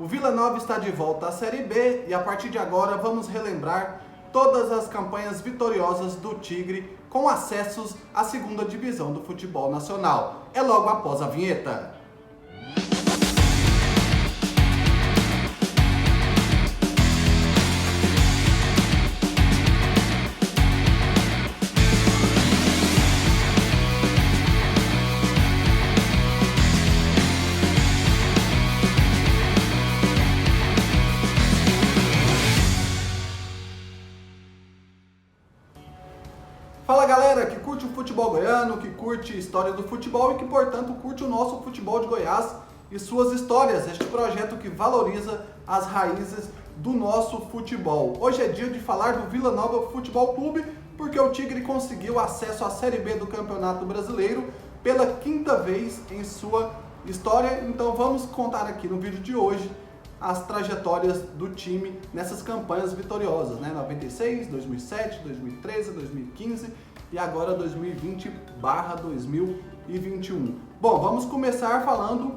O Vila Nova está de volta à Série B e a partir de agora vamos relembrar todas as campanhas vitoriosas do Tigre com acessos à segunda divisão do futebol nacional. É logo após a vinheta. Fala galera que curte o futebol goiano, que curte história do futebol e que portanto curte o nosso futebol de Goiás e suas histórias, este projeto que valoriza as raízes do nosso futebol. Hoje é dia de falar do Vila Nova Futebol Clube, porque o Tigre conseguiu acesso à Série B do Campeonato Brasileiro pela quinta vez em sua história, então vamos contar aqui no vídeo de hoje as trajetórias do time nessas campanhas vitoriosas, né? 96, 2007, 2013, 2015 e agora 2020/2021. Bom, vamos começar falando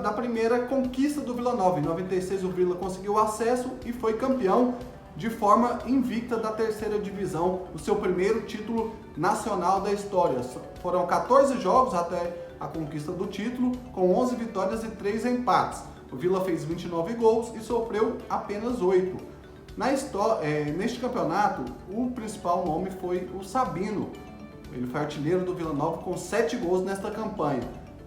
da primeira conquista do Vila Nova. Em 96 o Vila conseguiu acesso e foi campeão de forma invicta da terceira divisão, o seu primeiro título nacional da história. Foram 14 jogos até a conquista do título, com 11 vitórias e 3 empates. O Vila fez 29 gols e sofreu apenas 8. Neste campeonato, o principal nome foi o Sabino. Ele foi artilheiro do Vila Nova com 7 gols nesta campanha.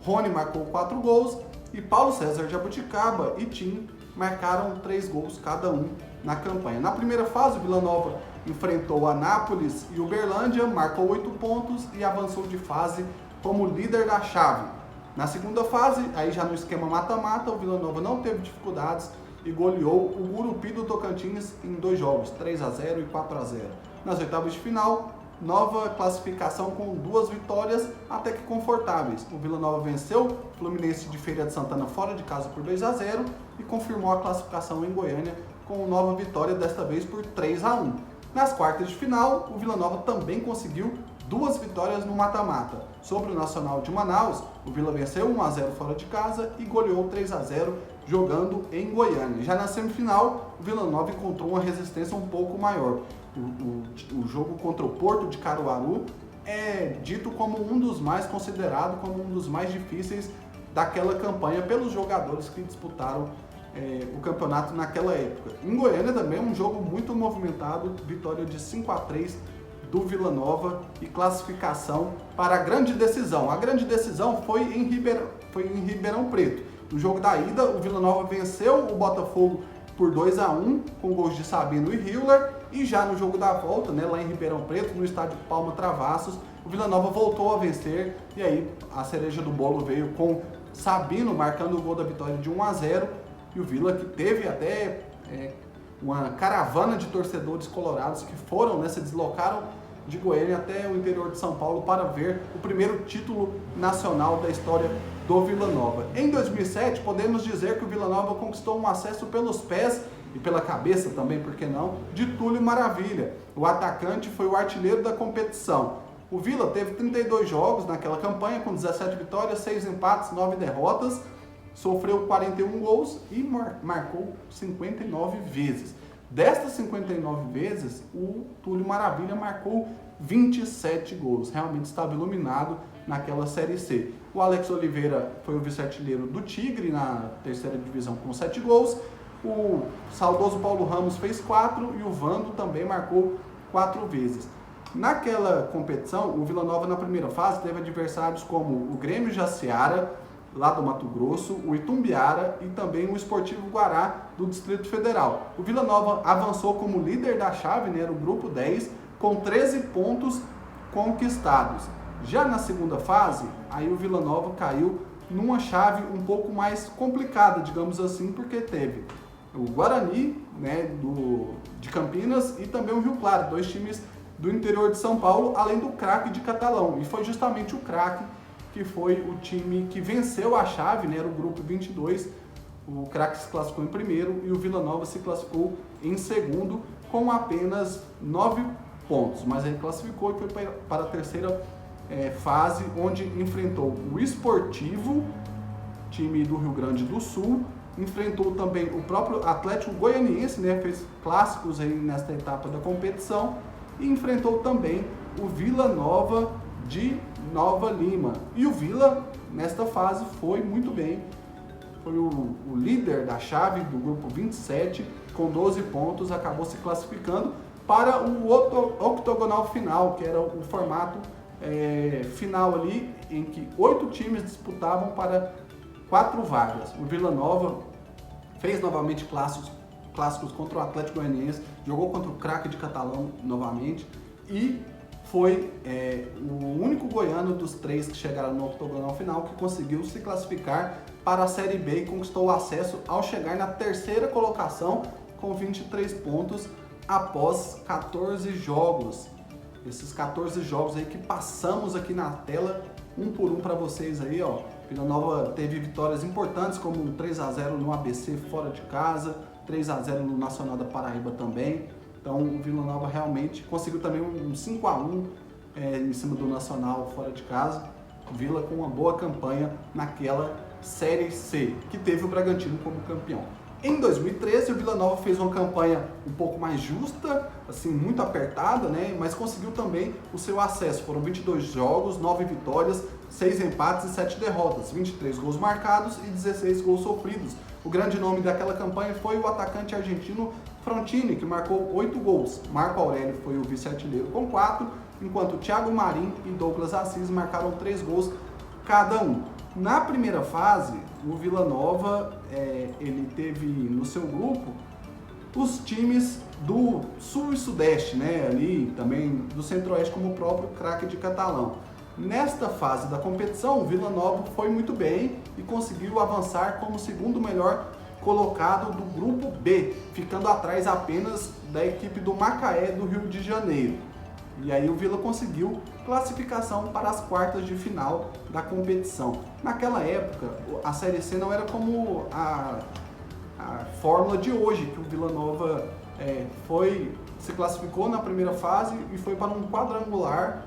Rony marcou 4 gols e Paulo César Jabuticaba e Tim marcaram 3 gols cada um na campanha. Na primeira fase, o Vila Nova enfrentou Anápolis e Uberlândia, marcou 8 pontos e avançou de fase como líder da chave. Na segunda fase, aí já no esquema mata-mata, o Vila Nova não teve dificuldades e goleou o Gurupi do Tocantins em 2 jogos, 3-0 e 4-0. Nas oitavas de final, nova classificação com 2 vitórias até que confortáveis. O Vila Nova venceu o Fluminense de Feira de Santana fora de casa por 2-0 e confirmou a classificação em Goiânia com nova vitória, desta vez por 3-1. Nas quartas de final, o Vila Nova também conseguiu 2 vitórias no mata-mata. Sobre o Nacional de Manaus, o Vila venceu 1-0 fora de casa e goleou 3-0 jogando em Goiânia. Já na semifinal, o Vila Nova encontrou uma resistência um pouco maior. O jogo contra o Porto de Caruaru é dito como considerado como um dos mais difíceis daquela campanha pelos jogadores que disputaram o campeonato naquela época. Em Goiânia também um jogo muito movimentado, vitória de 5-3 do Vila Nova e classificação para a grande decisão. A grande decisão foi em Ribeirão Preto. No jogo da ida, o Vila Nova venceu o Botafogo por 2-1, com gols de Sabino e Hiller, e já no jogo da volta, né, lá em Ribeirão Preto, no estádio Palma Travassos, o Vila Nova voltou a vencer, e aí a cereja do bolo veio com Sabino marcando o gol da vitória de 1-0, e o Vila, que teve até uma caravana de torcedores colorados que se deslocaram de Goiânia até o interior de São Paulo para ver o primeiro título nacional da história do Vila Nova. Em 2007, podemos dizer que o Vila Nova conquistou um acesso pelos pés e pela cabeça também, por que não, de Túlio Maravilha. O atacante foi o artilheiro da competição. O Vila teve 32 jogos naquela campanha, com 17 vitórias, 6 empates, 9 derrotas, sofreu 41 gols e marcou 59 vezes. Destas 59 vezes, o Túlio Maravilha marcou 27 gols. Realmente estava iluminado naquela Série C. O Alex Oliveira foi o vice-artilheiro do Tigre na terceira divisão com 7 gols. O saudoso Paulo Ramos fez 4 e o Vando também marcou 4 vezes. Naquela competição, o Vila Nova na primeira fase teve adversários como o Grêmio Jaciara, lá do Mato Grosso, o Itumbiara e também o Esportivo Guará do Distrito Federal. O Vila Nova avançou como líder da chave, né, era o grupo 10, com 13 pontos conquistados. Já na segunda fase, aí o Vila Nova caiu numa chave um pouco mais complicada, digamos assim, porque teve o Guarani, né, de Campinas e também o Rio Claro, 2 times do interior de São Paulo, além do Craque de Catalão. E foi justamente o Craque que foi o time que venceu a chave, né, era o grupo 22, o Craque se classificou em primeiro e o Vila Nova se classificou em segundo com apenas 9 pontos, mas ele classificou e foi para a terceira fase, onde enfrentou o Esportivo, time do Rio Grande do Sul, enfrentou também o próprio Atlético Goianiense, né, fez clássicos aí nesta etapa da competição, e enfrentou também o Vila Nova de Nova Lima. E o Vila, nesta fase, foi muito bem, foi o líder da chave do grupo 27, com 12 pontos, acabou se classificando para o octogonal final, que era o formato final ali, em que 8 times disputavam para 4 vagas. O Vila Nova fez novamente clássicos contra o Atlético Goianiense, jogou contra o Craque de Catalão novamente e foi o único goiano dos 3 que chegaram no octogonal final que conseguiu se classificar para a Série B e conquistou o acesso ao chegar na 3ª colocação com 23 pontos após 14 jogos. Esses 14 jogos aí que passamos aqui na tela, um por um para vocês aí, ó. Vila Nova teve vitórias importantes, como um 3-0 no ABC fora de casa, 3-0 no Nacional da Paraíba também. Então o Vila Nova realmente conseguiu também um 5-1 em cima do Nacional fora de casa. Vila com uma boa campanha naquela Série C, que teve o Bragantino como campeão. Em 2013, o Vila Nova fez uma campanha um pouco mais justa, assim, muito apertada, né? Mas conseguiu também o seu acesso. Foram 22 jogos, 9 vitórias, 6 empates e 7 derrotas, 23 gols marcados e 16 gols sofridos. O grande nome daquela campanha foi o atacante argentino Frontini, que marcou 8 gols. Marco Aurélio foi o vice-artilheiro com 4, enquanto Thiago Marim e Douglas Assis marcaram 3 gols cada um. Na primeira fase, o Vila Nova ele teve no seu grupo os times do Sul e Sudeste, né? Ali também do Centro-Oeste, como o próprio Craque de Catalão. Nesta fase da competição, o Vila Nova foi muito bem e conseguiu avançar como segundo melhor colocado do grupo B, ficando atrás apenas da equipe do Macaé do Rio de Janeiro. E aí o Vila conseguiu classificação para as quartas de final da competição. Naquela época, a Série C não era como a fórmula de hoje, que o Vila Nova se classificou na primeira fase e foi para um quadrangular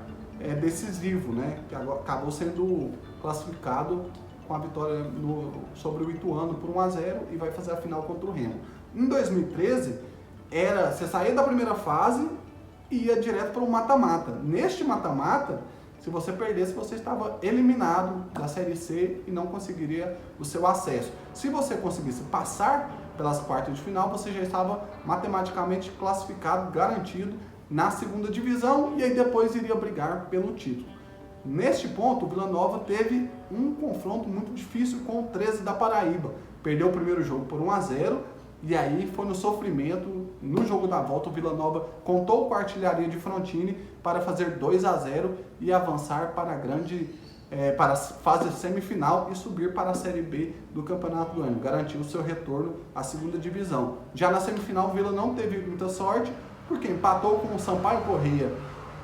decisivo, né? Que acabou sendo classificado com a vitória sobre o Ituano por 1-0 e vai fazer a final contra o Remo. Em 2013, você saía da primeira fase e ia direto para o mata-mata. Neste mata-mata, se você perdesse, você estava eliminado da Série C e não conseguiria o seu acesso. Se você conseguisse passar pelas quartas de final, você já estava matematicamente classificado, garantido na segunda divisão e aí depois iria brigar pelo título. Neste ponto, o Vila Nova teve um confronto muito difícil com o 13 da Paraíba. Perdeu o primeiro jogo por 1-0, e aí foi no sofrimento. No jogo da volta, o Vila Nova contou com a artilharia de Frontini para fazer 2-0 e avançar para a fase semifinal e subir para a Série B do Campeonato Goiano. Garantiu o seu retorno à segunda divisão. Já na semifinal, o Vila não teve muita sorte, porque empatou com o Sampaio Corrêa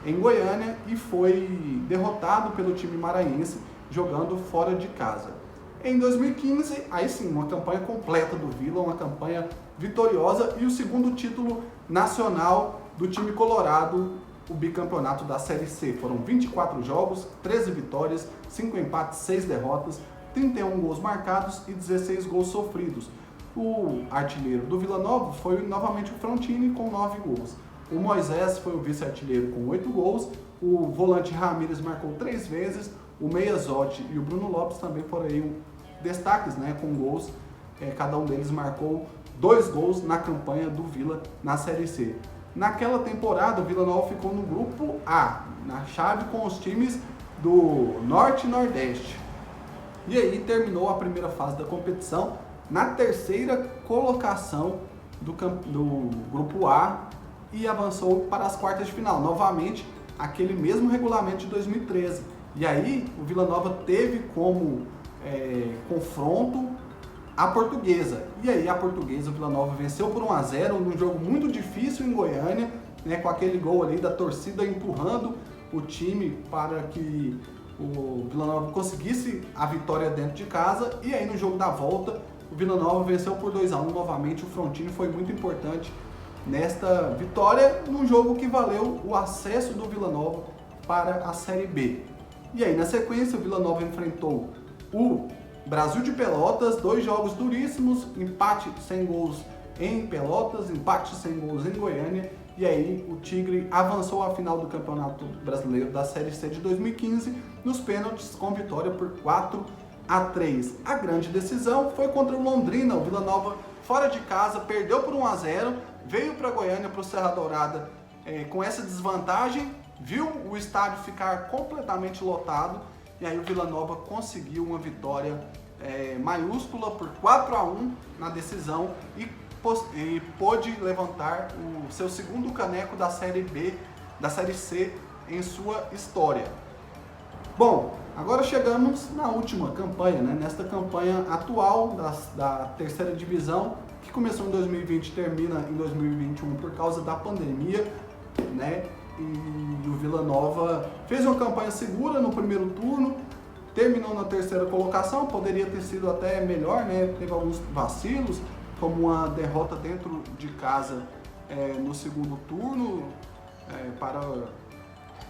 em Goiânia e foi derrotado pelo time maranhense jogando fora de casa. Em 2015, aí sim, uma campanha completa do Vila, uma campanha vitoriosa e o segundo título nacional do time colorado, o bicampeonato da Série C. Foram 24 jogos, 13 vitórias, 5 empates, 6 derrotas, 31 gols marcados e 16 gols sofridos. O artilheiro do Vila Nova foi novamente o Frontini com 9 gols. O Moisés foi o vice-artilheiro com 8 gols, o volante Ramírez marcou 3 vezes, o Meia Zotti e o Bruno Lopes também foram aí destaques, né, com gols. Cada um deles marcou 2 gols na campanha do Vila na Série C. Naquela temporada, o Vila Nova ficou no grupo A, na chave com os times do Norte e Nordeste. E aí terminou a primeira fase da competição na 3ª colocação do grupo A e avançou para as quartas de final. Novamente, aquele mesmo regulamento de 2013. E aí, o Vila Nova teve como confronto a Portuguesa. E aí, a Portuguesa, o Vila Nova venceu por 1-0 num jogo muito difícil em Goiânia, né, com aquele gol ali da torcida empurrando o time para que o Vila Nova conseguisse a vitória dentro de casa. E aí, no jogo da volta, o Vila Nova venceu por 2-1 novamente. O Frontini foi muito importante nesta vitória, num jogo que valeu o acesso do Vila Nova para a Série B. E aí, na sequência, o Vila Nova enfrentou o Brasil de Pelotas, 2 jogos duríssimos, empate sem gols em Pelotas, empate sem gols em Goiânia, e aí o Tigre avançou à final do Campeonato Brasileiro da Série C de 2015 nos pênaltis com vitória por 4-3. A grande decisão foi contra o Londrina. O Vila Nova, fora de casa, perdeu por 1-0, veio para Goiânia, para o Serra Dourada, com essa desvantagem, viu o estádio ficar completamente lotado, e aí o Vila Nova conseguiu uma vitória maiúscula por 4-1 na decisão e pôde levantar o seu segundo caneco da Série B, da Série C em sua história. Bom, agora chegamos na última campanha, né? Nesta campanha atual da terceira divisão, que começou em 2020 e termina em 2021 por causa da pandemia, né? E o Vila Nova fez uma campanha segura no primeiro turno, terminou na terceira colocação, poderia ter sido até melhor, né? Teve alguns vacilos, como uma derrota dentro de casa no segundo turno para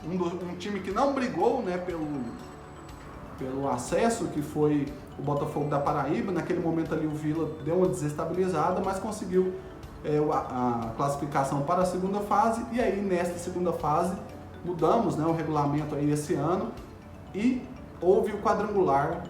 um time que não brigou, né, pelo acesso, que foi o Botafogo da Paraíba. Naquele momento ali o Vila deu uma desestabilizada, mas conseguiu a classificação para a segunda fase, e aí nesta segunda fase mudamos, né, o regulamento aí esse ano e houve o quadrangular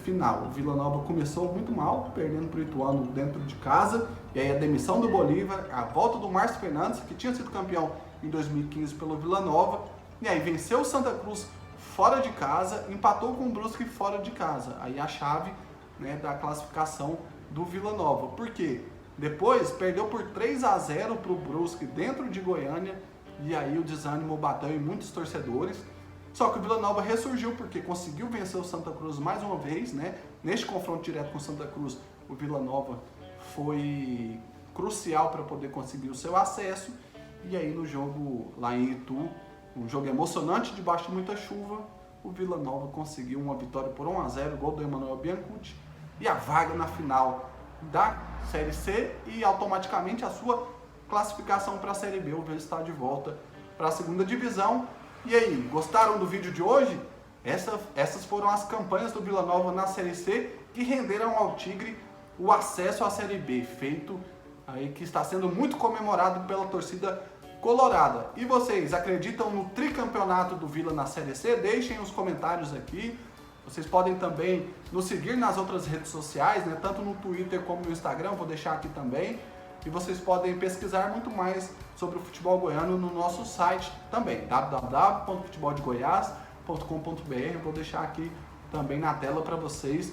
final. O Vila Nova começou muito mal, perdendo para o Ituano dentro de casa, e aí a demissão do Bolívar, a volta do Márcio Fernandes, que tinha sido campeão em 2015 pelo Vila Nova, e aí venceu o Santa Cruz fora de casa, empatou com o Brusque fora de casa. Aí a chave, né, da classificação do Vila Nova. Por quê? Depois perdeu por 3-0 para o Brusque dentro de Goiânia, e aí o desânimo bateu em muitos torcedores. Só que o Vila Nova ressurgiu porque conseguiu vencer o Santa Cruz mais uma vez, né? Neste confronto direto com o Santa Cruz, o Vila Nova foi crucial para poder conseguir o seu acesso. E aí no jogo lá em Itu, um jogo emocionante debaixo de muita chuva, o Vila Nova conseguiu uma vitória por 1-0, gol do Emanuel Biancucci, e a vaga na final da Série C e automaticamente a sua classificação para a Série B. O Vila está de volta para a segunda divisão. E aí, gostaram do vídeo de hoje? Essas foram as campanhas do Vila Nova na Série C que renderam ao Tigre o acesso à Série B, feito aí que está sendo muito comemorado pela torcida colorada. E vocês acreditam no tricampeonato do Vila na Série C? Deixem os comentários aqui. Vocês podem também nos seguir nas outras redes sociais, né? Tanto no Twitter como no Instagram, vou deixar aqui também. E vocês podem pesquisar muito mais sobre o futebol goiano no nosso site também, www.futeboldegoias.com.br. Vou deixar aqui também na tela para vocês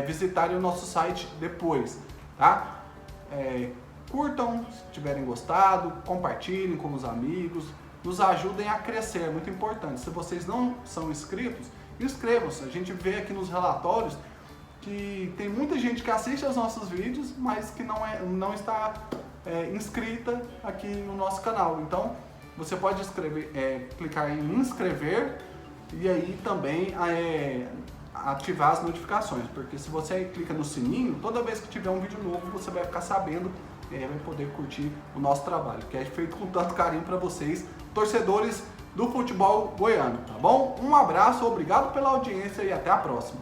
visitarem o nosso site depois, tá? Curtam se tiverem gostado, compartilhem com os amigos, nos ajudem a crescer, é muito importante. Se vocês não são inscritos, inscrevam-se. A gente vê aqui nos relatórios que tem muita gente que assiste aos nossos vídeos, mas que não está inscrita aqui no nosso canal. Então, você pode clicar em inscrever e aí também ativar as notificações, porque se você clica no sininho, toda vez que tiver um vídeo novo, você vai ficar sabendo e vai poder curtir o nosso trabalho, que é feito com tanto carinho para vocês, torcedores do futebol goiano, tá bom? Um abraço, obrigado pela audiência e até a próxima.